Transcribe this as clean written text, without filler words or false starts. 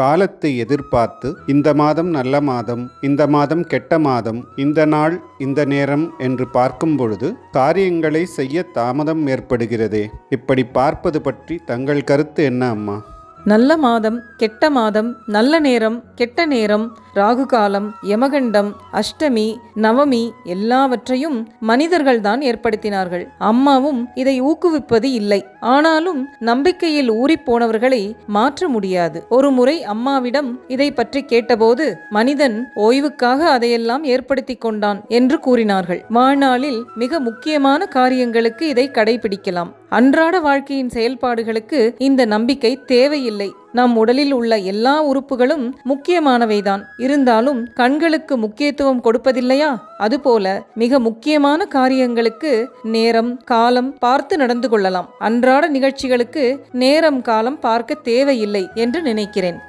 காலத்தை எதிர்பார்த்து இந்த மாதம் நல்ல மாதம், இந்த மாதம் கெட்ட மாதம், இந்த நாள் இந்த நேரம் என்று பார்க்கும் பொழுது காரியங்களை செய்ய தாமதம் ஏற்படுகிறதே. இப்படி பார்ப்பது பற்றி தங்கள் கருத்து என்ன அம்மா? நல்ல மாதம், கெட்ட மாதம், நல்ல நேரம், கெட்ட நேரம், ராகு காலம், யமகண்டம், அஷ்டமி, நவமி எல்லாவற்றையும் மனிதர்கள்தான் ஏற்படுத்தினார்கள். அம்மாவும் இதை ஊக்குவிப்பது இல்லை. ஆனாலும் நம்பிக்கையில் ஊறிப்போனவர்களை மாற்ற முடியாது. ஒரு முறை அம்மாவிடம் இதை பற்றி கேட்டபோது மனிதன் ஓய்வுக்காக அதையெல்லாம் ஏற்படுத்தி கொண்டான் என்று கூறினார்கள். வாழ்நாளில் மிக முக்கியமான காரியங்களுக்கு இதை கடைபிடிக்கலாம். அன்றாட வாழ்க்கையின் செயல்பாடுகளுக்கு இந்த நம்பிக்கை தேவையில்லை. நம் உடலில் உள்ள எல்லா உறுப்புகளும் முக்கியமானவைதான். இருந்தாலும் கண்களுக்கு முக்கியத்துவம் கொடுப்பதில்லையா? அதுபோல மிக முக்கியமான காரியங்களுக்கு நேரம் காலம் பார்த்து நடந்து கொள்ளலாம். அன்றாட நிகழ்ச்சிகளுக்கு நேரம் காலம் பார்க்க தேவையில்லை என்று நினைக்கிறேன்.